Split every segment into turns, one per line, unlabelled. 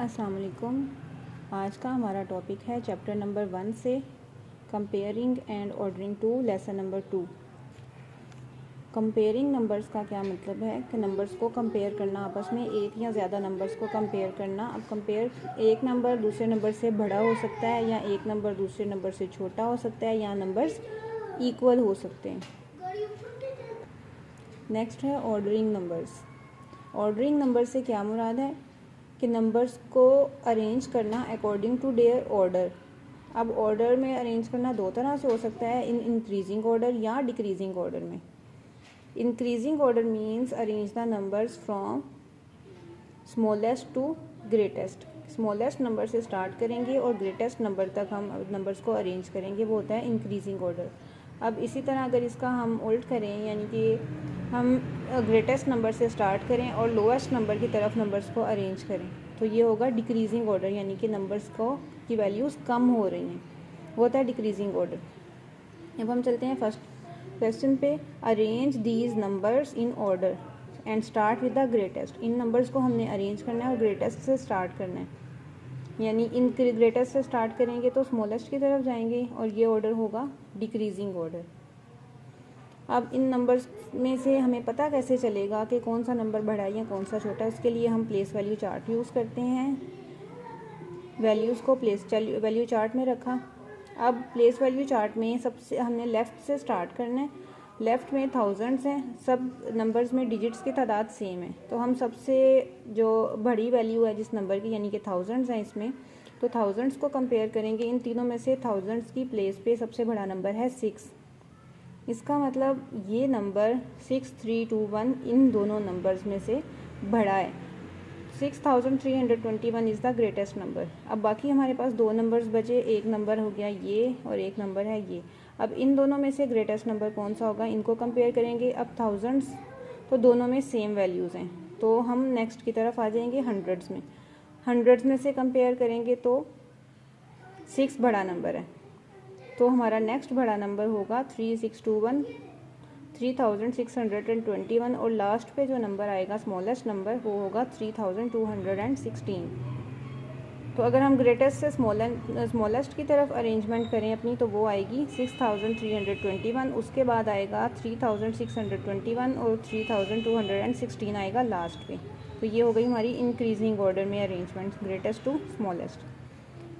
अस्सलाम वालेकुम। आज का हमारा टॉपिक है चैप्टर नंबर 1 से comparing and ordering to lesson number 2। Comparing numbers का क्या मतलब है कि नंबर्स को कंपेयर करना, आपस में एक या ज़्यादा नंबर्स को कंपेयर करना। अब कंपेयर एक नंबर दूसरे नंबर से बड़ा हो सकता है या एक नंबर दूसरे नंबर से छोटा हो सकता है या नंबर्स इक्वल हो सकते हैं। नेक्स्ट है ऑर्डरिंग नंबर्स। ऑर्डरिंग नंबर से क्या मुराद है कि नंबर्स को अरेंज करना अकॉर्डिंग टू देयर ऑर्डर। अब ऑर्डर में अरेंज करना दो तरह से हो सकता है, इन इंक्रीजिंग ऑर्डर या डिक्रीजिंग ऑर्डर में। Increasing order means arrange the numbers from smallest to greatest. Smallest number से स्टार्ट करेंगे और ग्रेटेस्ट नंबर तक हम नंबर्स को अरेंज करेंगे, वो होता है इंक्रीजिंग ऑर्डर। अब इसी तरह अगर इसका हम उल्ट करें, यानी कि हम ग्रेटेस्ट नंबर से स्टार्ट करें और लोएस्ट नंबर की तरफ नंबर्स को अरेंज करें, तो ये होगा डिक्रीजिंग ऑर्डर, यानी कि नंबर्स को की वैल्यूज़ कम हो रही हैं, वो होता है डिक्रीजिंग ऑर्डर। अब हम चलते हैं फर्स्ट क्वेश्चन पे। Arrange these numbers in order and start with the greatest. In numbers को हमने अरेंज करना है और ग्रेटेस्ट से स्टार्ट करना है, यानी इन ग्रेटेस्ट से स्टार्ट करेंगे तो स्मॉलेस्ट की तरफ जाएंगे और ये ऑर्डर होगा डिक्रीजिंग ऑर्डर। अब इन नंबर्स में से हमें पता कैसे चलेगा कि कौन सा नंबर बड़ा है या कौन सा छोटा है? उसके लिए हम प्लेस वैल्यू चार्ट यूज़ करते हैं। वैल्यूज़ को प्लेस वैल्यू चार्ट में रखा। अब प्लेस वैल्यू चार्ट में सबसे हमने लेफ़्ट से स्टार्ट करना है। लेफ़्ट में थाउजेंड्स हैं, सब नंबर्स में डिजिट्स की तादाद सेम है, तो हम सबसे जो बड़ी वैल्यू है जिस नंबर की, यानी कि थाउजेंड्स हैं इसमें, तो थाउजेंड्स को कंपेयर करेंगे। इन तीनों में से थाउजेंड्स की प्लेस पे सबसे बड़ा नंबर है 6। इसका मतलब ये नंबर 6321 इन दोनों नंबर्स में से बड़ा है। 6321 इज़ द ग्रेटेस्ट नंबर। अब बाकी हमारे पास दो नंबर्स बचे, एक नंबर हो गया ये और एक नंबर है ये। अब इन दोनों में से ग्रेटेस्ट नंबर कौन सा होगा, इनको कंपेयर करेंगे। अब थाउजेंड्स तो दोनों में सेम वैल्यूज़ हैं, तो हम नेक्स्ट की तरफ आ जाएंगे हंड्रेड्स में। हंड्रेड्स में से कंपेयर करेंगे तो 6 बड़ा नंबर है, तो हमारा नेक्स्ट बड़ा नंबर होगा 3621 3621 और लास्ट पे जो नंबर आएगा स्मॉलेस्ट नंबर वो होगा 3216। तो अगर हम ग्रेटेस्ट से स्मॉलेस्ट की तरफ अरेंजमेंट करें अपनी, तो वो आएगी 6321, उसके बाद आएगा 3621 और 3216 आएगा लास्ट पे। तो ये हो गई हमारी इंक्रीजिंग ऑर्डर में arrangement, greatest to smallest.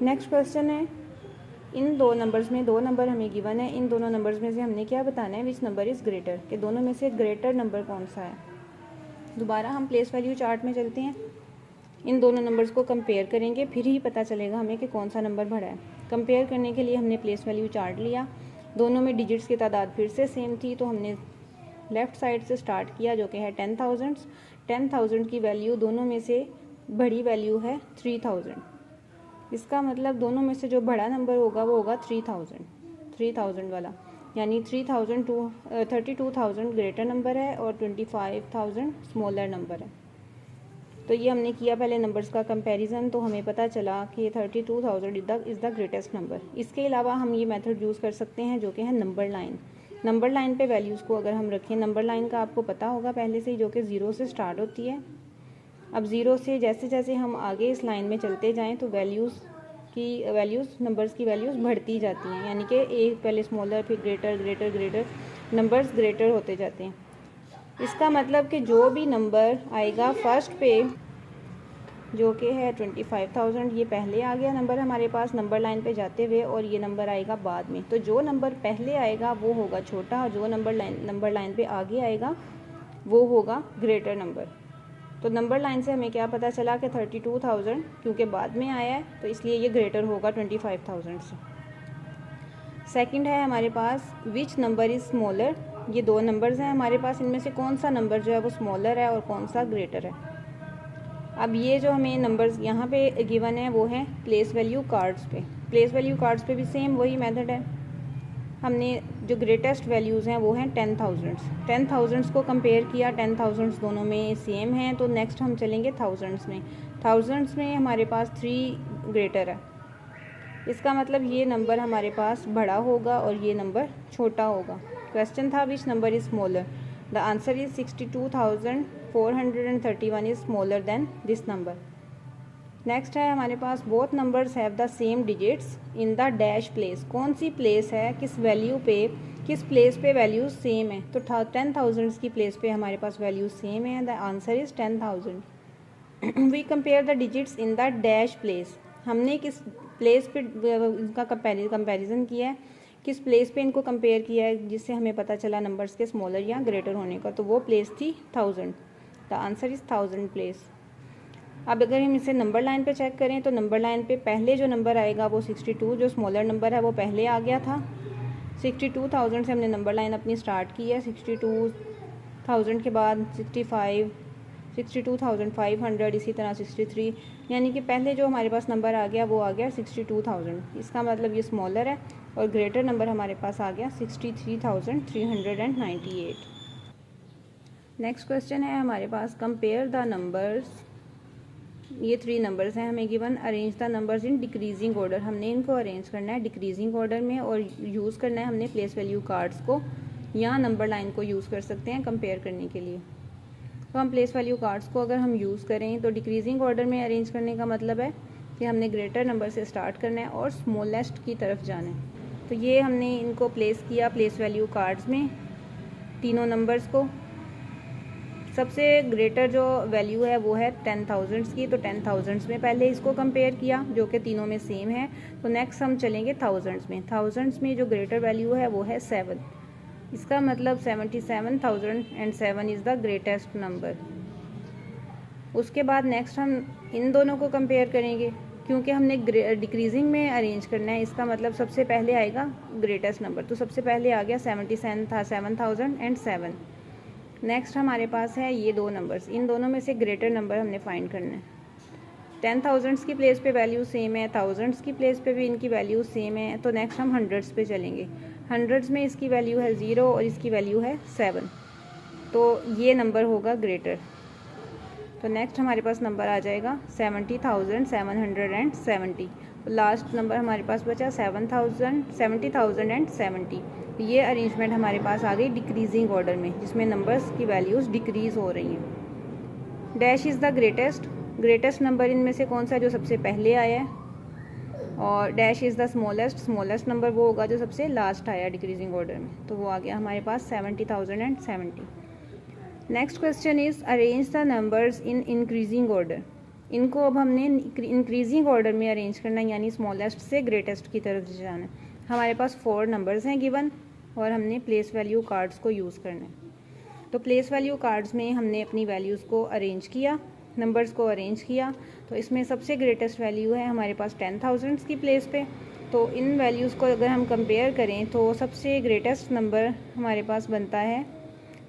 Next question है, इन दो नंबर्स में दो नंबर हमें गिवन है, इन दोनों नंबर्स में से हमने क्या बताना है, विच नंबर इज़ ग्रेटर, कि दोनों में से ग्रेटर नंबर कौन सा है। दोबारा हम प्लेस वैल्यू चार्ट में चलते हैं, इन दोनों नंबर्स को कंपेयर करेंगे, फिर ही पता चलेगा हमें कि कौन सा नंबर बड़ा है। कंपेयर करने के लिए हमने प्लेस वैल्यू चार्ट लिया, दोनों में डिजिट्स की तादाद फिर से सेम थी, तो हमने लेफ़्ट साइड से स्टार्ट किया जो कि है 10,000 की वैल्यू दोनों में से बड़ी वैल्यू है 3000। इसका मतलब दोनों में से जो बड़ा नंबर होगा वो होगा 3000 वाला, यानी 32,000 ग्रेटर नंबर है और 25,000 स्मॉलर नंबर है। तो ये हमने किया पहले नंबर्स का कंपैरिजन, तो हमें पता चला कि 32,000 इज़ द ग्रेटेस्ट नंबर। इसके अलावा हम ये मेथड यूज़ कर सकते हैं जो कि है नंबर लाइन। नंबर लाइन पे वैल्यूज़ को अगर हम रखें, नंबर लाइन का आपको पता होगा पहले से ही, जो कि 0 से स्टार्ट होती है। अब 0 से जैसे जैसे हम आगे इस लाइन में चलते जाएं तो नंबर्स की वैल्यूज़ बढ़ती जाती हैं, यानी कि एक पहले स्मॉलर फिर ग्रेटर नंबर्स ग्रेटर होते जाते हैं। इसका मतलब कि जो भी नंबर आएगा फर्स्ट पे जो कि है 25,000, ये पहले आ गया नंबर हमारे पास नंबर लाइन पे जाते हुए, और ये नंबर आएगा बाद में। तो जो नंबर पहले आएगा वो होगा छोटा, और जो नंबर लाइन पे आगे आएगा वो होगा ग्रेटर नंबर। तो नंबर लाइन से हमें क्या पता चला कि 32,000 क्योंकि बाद में आया है, तो इसलिए ये ग्रेटर होगा 25,000 से। सेकंड है हमारे पास विच नंबर इज़ स्मॉलर। ये दो नंबर्स हैं हमारे पास, इनमें से कौन सा नंबर जो है वो स्मॉलर है और कौन सा ग्रेटर है। अब ये जो हमें नंबर्स यहाँ पे गिवन है वो है प्लेस वैल्यू कार्ड्स पे। प्लेस वैल्यू कार्ड्स पे भी सेम वही मेथड है। हमने जो ग्रेटेस्ट वैल्यूज़ हैं वो हैं 10,000 को कंपेयर किया, 10,000 दोनों में सेम हैं, तो नेक्स्ट हम चलेंगे थाउजेंड्स में। थाउजेंड्स में हमारे पास 3 ग्रेटर है, इसका मतलब ये नंबर हमारे पास बड़ा होगा और ये नंबर छोटा होगा। क्वेश्चन था which number is smaller, the answer is 62,431 is smaller than this number. Next है हमारे पास both numbers have the same digits in the dash place. कौन सी प्लेस है, किस प्लेस पे वैल्यूज सेम है। तो 10,000 की प्लेस पे हमारे पास वैल्यूज सेम है। The answer is 10,000। We compare the digits in the dash place. हमने किस प्लेस पे इनका कंपैरिजन किया है, किस प्लेस पे इनको कंपेयर किया है जिससे हमें पता चला नंबर्स के स्मॉलर या ग्रेटर होने का। तो वो प्लेस थी 1000। The answer is 1000 place. अब अगर हम इसे नंबर लाइन पे चेक करें तो नंबर लाइन पे पहले जो नंबर आएगा वो 62, जो स्मॉलर नंबर है वो पहले आ गया था। 62,000 से हमने नंबर लाइन अपनी स्टार्ट की है। 62,000 के बाद 65, 62,500, इसी तरह 63, यानी कि पहले जो हमारे पास नंबर आ गया वो आ गया 62,000। इसका मतलब ये स्मॉलर है और ग्रेटर नंबर हमारे पास आ गया 63,398। नेक्स्ट क्वेश्चन है हमारे पास कंपेयर द नंबर्स। ये 3 नंबर्स हैं हमें given. Arrange the numbers in decreasing order. हमने इनको अरेंज करना है डिक्रीजिंग ऑर्डर में और यूज़ करना है हमने प्लेस वैल्यू कार्ड्स को या नंबर लाइन को यूज़ कर सकते हैं कंपेयर करने के लिए। तो हम प्लेस वैल्यू कार्ड्स को अगर हम यूज़ करें तो डिक्रीजिंग ऑर्डर में अरेंज करने का मतलब है कि हमने ग्रेटर नंबर से स्टार्ट करना है और स्मॉलेस्ट की तरफ जाना है। तो ये हमने इनको प्लेस किया प्लेस वैल्यू कार्ड्स में, तीनों नंबर्स को। सबसे ग्रेटर जो वैल्यू है वो है 10,000 की, तो 10,000 में पहले इसको कंपेयर किया जो कि तीनों में सेम है। तो नेक्स्ट हम चलेंगे थाउजेंड्स में। थाउजेंड्स में जो ग्रेटर वैल्यू है वो है 7। इसका मतलब 77,007 इज़ द ग्रेटेस्ट नंबर। उसके बाद नेक्स्ट हम इन दोनों को कंपेयर करेंगे क्योंकि हमने डिक्रीजिंग में अरेंज करना है। इसका मतलब सबसे पहले आएगा ग्रेटेस्ट नंबर, तो सबसे पहले आ गया 77,007। नेक्स्ट हमारे पास है ये 2 नंबर्स, इन दोनों में से ग्रेटर नंबर हमने फाइंड करना है। 10,000 की प्लेस पे वैल्यू सेम है, थाउजेंड्स की प्लेस पे भी इनकी वैल्यू सेम है। तो नेक्स्ट हम हंड्रेड्स पे चलेंगे। हंड्रेड्स में इसकी वैल्यू है 0 और इसकी वैल्यू है 7, तो ये नंबर होगा ग्रेटर। तो नेक्स्ट हमारे पास नंबर आ जाएगा 70,770। तो लास्ट नंबर हमारे पास बचा 70,070। ये अरेंजमेंट हमारे पास आ गई डिक्रीजिंग ऑर्डर में जिसमें नंबर्स की वैल्यूज़ डिक्रीज़ हो रही हैं। Dash is the greatest number इनमें से कौन सा जो सबसे पहले आया है, और dash is the smallest number वो होगा जो सबसे लास्ट आया डिक्रीजिंग ऑर्डर में। तो वो आ गया हमारे पास 70,070। Next question is arrange the numbers in increasing order. इनको अब हमने इंक्रीजिंग ऑर्डर में अरेंज करना है, यानी स्मॉलेस्ट से ग्रेटेस्ट की तरफ जाना है। हमारे पास 4 नंबर्स हैं गिवन और हमने प्लेस वैल्यू कार्ड्स को यूज़ करना है। तो प्लेस वैल्यू कार्ड्स में हमने अपनी वैल्यूज़ को अरेंज किया, नंबर्स को अरेंज किया। तो इसमें सबसे ग्रेटेस्ट वैल्यू है हमारे पास 10,000 की प्लेस पे। तो इन वैल्यूज़ को अगर हम कंपेयर करें तो सबसे ग्रेटेस्ट नंबर हमारे पास बनता है,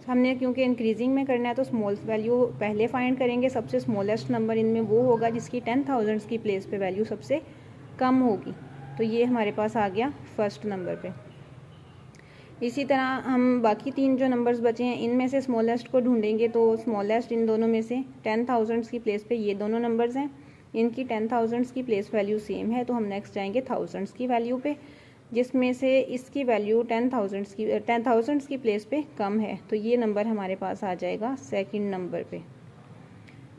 हमने क्योंकि इंक्रीजिंग में करना है तो स्मॉल वैल्यू पहले फाइंड करेंगे। सबसे स्मॉलेस्ट नंबर इनमें वो होगा जिसकी 10,000 की प्लेस पे वैल्यू सबसे कम होगी। तो ये हमारे पास आ गया फर्स्ट नंबर पे। इसी तरह हम बाकी 3 जो नंबर्स बचे हैं इनमें से स्मॉलेस्ट को ढूंढेंगे। तो स्मॉलेस्ट इन दोनों में से 10,000 की प्लेस पे ये दोनों नंबर्स हैं, इनकी 10,000 की प्लेस वैल्यू सेम है। तो हम नेक्स्ट जाएंगे थाउजेंड्स की वैल्यू पे, जिसमें से इसकी वैल्यू 10,000 की प्लेस पे कम है। तो ये नंबर हमारे पास आ जाएगा सेकंड नंबर पे।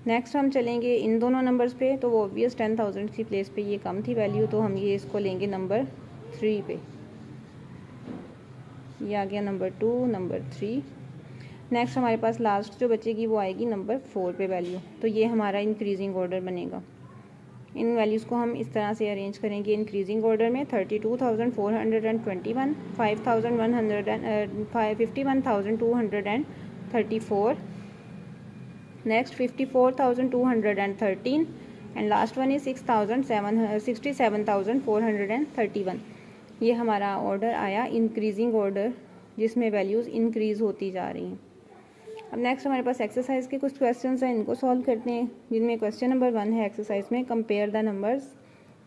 नेक्स्ट हम चलेंगे इन दोनों नंबर्स पे। तो वो ऑब्वियस 10,000 की प्लेस पे ये कम थी वैल्यू, तो हम ये इसको लेंगे नंबर 3 पे। ये आ गया नंबर 2, नंबर 3। नेक्स्ट हमारे पास लास्ट जो बचेगी वो आएगी नंबर 4 पे वैल्यू। तो ये हमारा इंक्रीजिंग ऑर्डर बनेगा। इन वैल्यूज़ को हम इस तरह से अरेंज करेंगे इंक्रीजिंग ऑर्डर में। 32,421, 51,234, next 54,213 and last one is 67,431। ये हमारा ऑर्डर आया इंक्रीजिंग ऑर्डर जिसमें वैल्यूज़ इंक्रीज़ होती जा रही हैं। अब नेक्स्ट हमारे पास एक्सरसाइज के कुछ क्वेश्चंस हैं, इनको सॉल्व करते हैं। जिनमें क्वेश्चन नंबर 1 है एक्सरसाइज में कंपेयर द नंबर्स।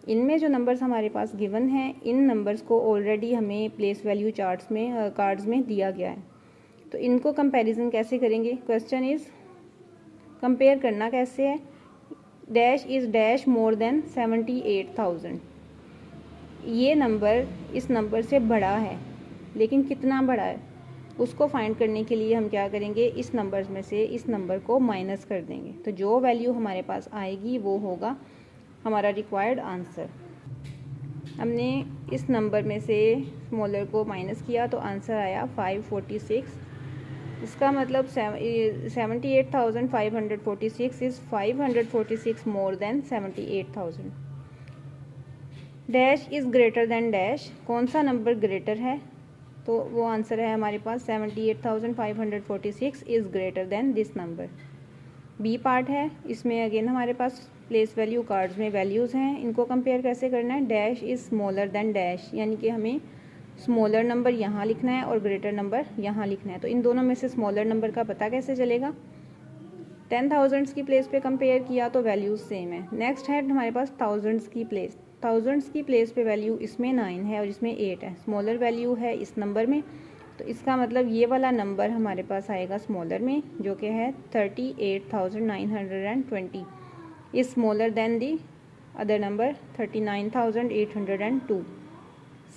इनमें जो नंबर्स हमारे पास गिवन हैं इन नंबर्स को ऑलरेडी हमें प्लेस वैल्यू चार्ट्स में कार्ड्स में दिया गया है। तो इनको कंपैरिजन कैसे करेंगे। क्वेश्चन इज़ कंपेयर करना कैसे है। Dash is dash more than 78,000। ये नंबर इस नंबर से बड़ा है, लेकिन कितना बड़ा है उसको फाइंड करने के लिए हम क्या करेंगे, इस नंबर्स में से इस नंबर को माइनस कर देंगे। तो जो वैल्यू हमारे पास आएगी वो होगा हमारा रिक्वायर्ड आंसर। हमने इस नंबर में से स्मॉलर को माइनस किया तो आंसर आया 546। इसका मतलब 78,546 is 546 more than 78,000। Dash is greater then dash, कौन सा नंबर ग्रेटर है? तो वो आंसर है हमारे पास 78,546 is greater than this number. B part है, इसमें अगेन हमारे पास प्लेस वैल्यू कार्ड्स में वैल्यूज़ हैं, इनको कंपेयर कैसे करना है? Dash is smaller than dash, यानी कि हमें स्मॉलर नंबर यहाँ लिखना है और ग्रेटर नंबर यहाँ लिखना है। तो इन दोनों में से स्मॉलर नंबर का पता कैसे चलेगा? 10,000s की प्लेस पे कंपेयर किया तो वैल्यूज़ सेम है। नेक्स्ट है हमारे पास थाउजेंड्स की प्लेस। थाउजेंड्स की प्लेस पे वैल्यू इसमें 9 है और इसमें 8 है, स्मॉलर वैल्यू है इस नंबर में, तो इसका मतलब ये वाला नंबर हमारे पास आएगा स्मॉलर में, जो कि है 38,920 is smaller than the other number 39,802।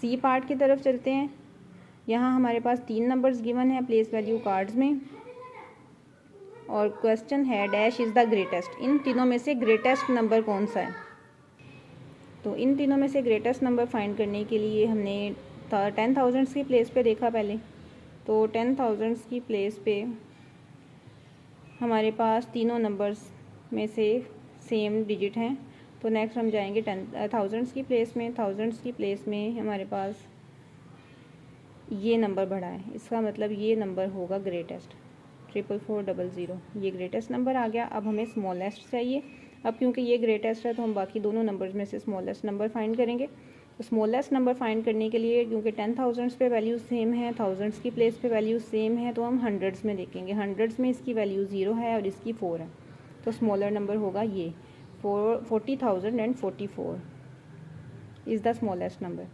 C part की तरफ चलते हैं। यहाँ हमारे पास 3 नंबर्स गिवन है प्लेस वैल्यू कार्ड्स में और क्वेश्चन है डैश इज़ द ग्रेटेस्ट, इन तीनों में से ग्रेटेस्ट नंबर कौन सा है? तो इन तीनों में से ग्रेटेस्ट नंबर फाइंड करने के लिए हमने 10,000s की प्लेस पे देखा पहले। तो 10,000s की प्लेस पे हमारे पास तीनों नंबर्स में से सेम डिजिट हैं, तो नेक्स्ट हम जाएंगे 10,000s की प्लेस में। 1000s की प्लेस में हमारे पास ये नंबर बढ़ा है, इसका मतलब ये नंबर होगा ग्रेटेस्ट 44,400, ये ग्रेटेस्ट नंबर आ गया। अब हमें स्मॉलेस्ट चाहिए। अब क्योंकि ये ग्रेटेस्ट है तो हम बाकी दोनों नंबर्स में से स्मॉलेस्ट नंबर फाइंड करेंगे। तो स्मॉलेस्ट नंबर फाइंड करने के लिए क्योंकि 10,000s पे वैल्यू सेम है, 1000s की प्लेस पे वैल्यू सेम है, तो हम हंड्रेड्स में देखेंगे। हंड्रेड्स में इसकी वैल्यू 0 है और इसकी 4 है, तो स्मॉलर नंबर होगा ये 40,044 इज़ द स्मॉलेस्ट नंबर।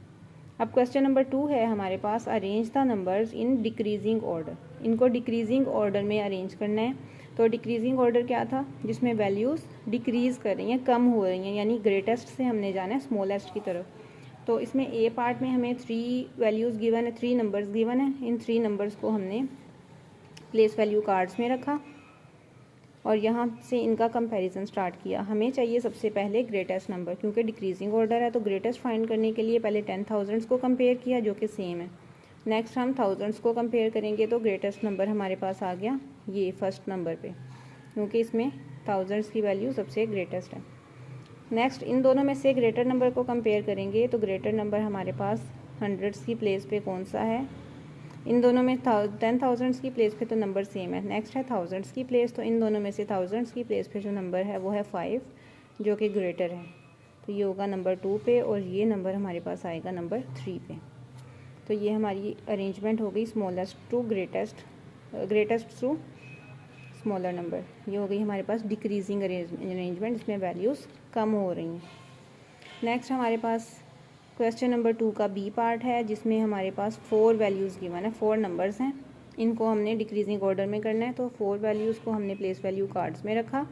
अब क्वेश्चन नंबर 2 है हमारे पास, arrange the numbers in decreasing order. इनको डिक्रीजिंग ऑर्डर में अरेंज करना है। तो डिक्रीजिंग ऑर्डर क्या था? जिसमें वैल्यूज़ डिक्रीज़ कर रही हैं, कम हो रही हैं, यानी ग्रेटेस्ट से हमने जाना है स्मॉलेस्ट की तरफ। तो इसमें ए पार्ट में हमें 3 वैल्यूज़ गिवन है, 3 नंबर्स गिवन है। इन 3 नंबर्स को हमने प्लेस वैल्यू कार्ड्स में रखा और यहाँ से इनका कंपैरिजन स्टार्ट किया। हमें चाहिए सबसे पहले ग्रेटेस्ट नंबर, क्योंकि डिक्रीजिंग ऑर्डर है तो ग्रेटेस्ट फाइंड करने के लिए पहले 10,000s को कंपेयर किया जो कि सेम है। नेक्स्ट हम 1000s को कंपेयर करेंगे तो ग्रेटेस्ट नंबर हमारे पास आ गया ये फर्स्ट नंबर पे, क्योंकि इसमें 1000s की वैल्यू सबसे ग्रेटेस्ट है। नेक्स्ट इन दोनों में से ग्रेटर नंबर को कंपेयर करेंगे तो ग्रेटर नंबर हमारे पास हंड्रेड्स की प्लेस पे कौन सा है? इन दोनों में 10,000s की प्लेस पे तो नंबर सेम है। नेक्स्ट है 1000s की प्लेस, तो इन दोनों में से 1000s की प्लेस पे जो नंबर है वो है 5, जो कि ग्रेटर है। तो ये होगा नंबर 2 पे और ये नंबर हमारे पास आएगा नंबर 3 पे। तो ये हमारी अरेंजमेंट हो गई smallest to greatest, greatest to smaller number. ये हो गई हमारे पास डिक्रीजिंग अरेंजमेंट, इसमें वैल्यूज़ कम हो रही हैं। नेक्स्ट हमारे पास क्वेश्चन नंबर 2 का बी पार्ट है, जिसमें हमारे पास 4 वैल्यूज़ गिवन है, 4 नंबर्स हैं। इनको हमने डिक्रीजिंग ऑर्डर में करना है, तो 4 वैल्यूज़ को हमने प्लेस वैल्यू कार्ड्स में रखा।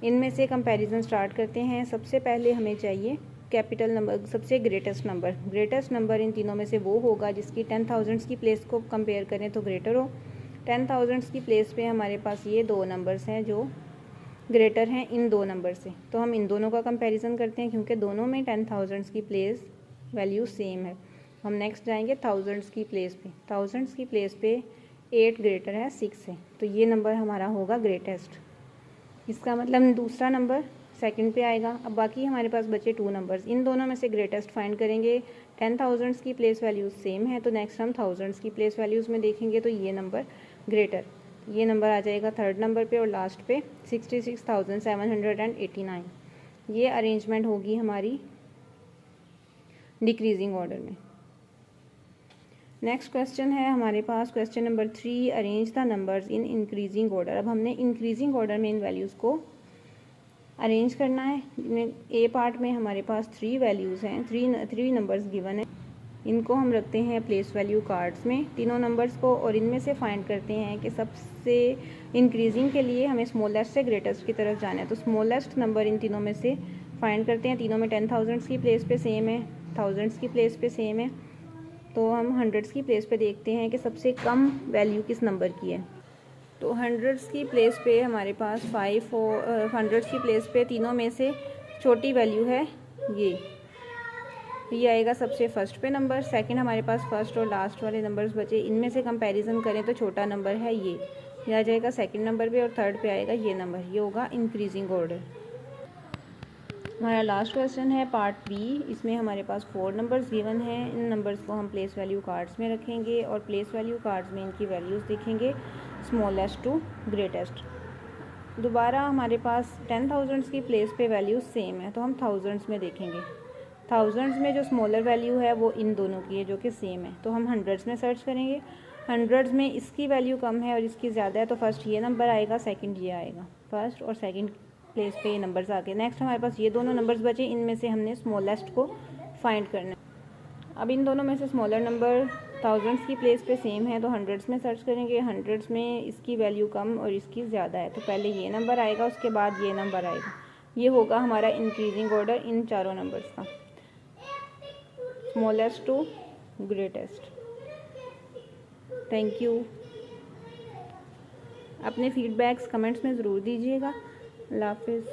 इनमें से कंपैरिजन स्टार्ट करते हैं। सबसे पहले हमें चाहिए कैपिटल नंबर, सबसे greatest number. Greatest number in तीनों में से वो होगा जिसकी 10,000s की प्लेस को कंपेयर करें तो ग्रेटर हो। 10,000s की प्लेस पे हमारे पास ये 2 नंबर्स हैं जो ग्रेटर हैं इन 2 नंबर से, तो हम इन दोनों का कंपैरिजन करते हैं क्योंकि दोनों में 10,000s की प्लेस वैल्यू सेम है। हम नेक्स्ट जाएंगे 1000s की प्लेस पे। 1000s की प्लेस पे 8 ग्रेटर है 6 है, तो ये नंबर हमारा होगा ग्रेटेस्ट। इसका मतलब दूसरा नंबर सेकंड पे आएगा। अब बाकी हमारे पास बचे 2 नंबर्स, इन दोनों में से ग्रेटेस्ट फाइंड करेंगे। 10,000s की प्लेस वैल्यूज़ सेम है, तो नेक्स्ट हम 1000s की प्लेस वैल्यूज़ में देखेंगे तो ये नंबर ग्रेटर, ये नंबर आ जाएगा थर्ड नंबर पे और लास्ट पे 66,789। ये अरेंजमेंट होगी हमारी डिक्रीजिंग ऑर्डर में। नेक्स्ट क्वेश्चन है हमारे पास question number 3, arrange the numbers in increasing order. अब हमने इंक्रीजिंग ऑर्डर में इन वैल्यूज़ को अरेंज करना है। ए पार्ट में हमारे पास 3 वैल्यूज़ हैं, 3 नंबर्स गिवन है। इनको हम रखते हैं प्लेस वैल्यू कार्ड्स में तीनों नंबर्स को, और इनमें से फाइंड करते हैं कि सबसे इंक्रीजिंग के लिए हमें स्मॉलेस्ट से ग्रेटेस्ट की तरफ जाना है। तो स्मॉलेस्ट नंबर इन तीनों में से फाइंड करते हैं। तीनों में 10,000s की प्लेस पे सेम है, 1000s की प्लेस पे सेम है, तो हम हंड्रेड्स की प्लेस पे देखते हैं कि सबसे कम वैल्यू किस नंबर की है। तो हंड्रेड्स की प्लेस पे हमारे पास 5 और 100s की प्लेस पे तीनों में से छोटी वैल्यू है ये आएगा सबसे फर्स्ट पे नंबर। सेकंड हमारे पास फर्स्ट और लास्ट वाले नंबर्स बचे, इनमें से कंपैरिजन करें तो छोटा नंबर है ये आ जाएगा सेकंड नंबर पे, और थर्ड पे आएगा ये नंबर, ये होगा इंक्रीजिंग ऑर्डर। हमारा लास्ट क्वेश्चन है पार्ट बी। इसमें हमारे पास 4 नंबर्स गिवन हैं। इन नंबर्स को हम प्लेस वैल्यू कार्ड्स में रखेंगे और प्लेस वैल्यू कार्ड्स में इनकी वैल्यूज़ देखेंगे स्मॉलेस्ट टू ग्रेटेस्ट। दोबारा हमारे पास 10,000 की प्लेस पे वैल्यूज़ सेम है, तो हम थाउजेंड्स में देखेंगे। थाउजेंड्स में जो स्मॉलर वैल्यू है वो इन दोनों की है जो कि सेम है, तो हम हंड्रेड्स में सर्च करेंगे। हंड्रेड्स में इसकी वैल्यू कम है और इसकी ज़्यादा है, तो फर्स्ट ये नंबर आएगा, सेकंड ये आएगा। फर्स्ट और सेकंड प्लेस पे ये नंबर्स आ गए। नेक्स्ट हमारे पास ये दोनों नंबर्स बचे, इनमें से हमने स्मॉलेस्ट को फाइंड करना है। अब इन दोनों में से स्मॉलर नंबर थाउजेंड्स की प्लेस पे सेम है, तो हंड्रेड्स में सर्च करेंगे। हंड्रेड्स में इसकी वैल्यू कम और इसकी ज़्यादा है, तो पहले ये नंबर आएगा, उसके बाद ये नंबर आएगा। ये होगा हमारा इंक्रीजिंग ऑर्डर इन चारों नंबर्स का, smallest to greatest. Thank you. अपने फीडबैक्स कमेंट्स में ज़रूर दीजिएगा। अल्लाह हाफिज़।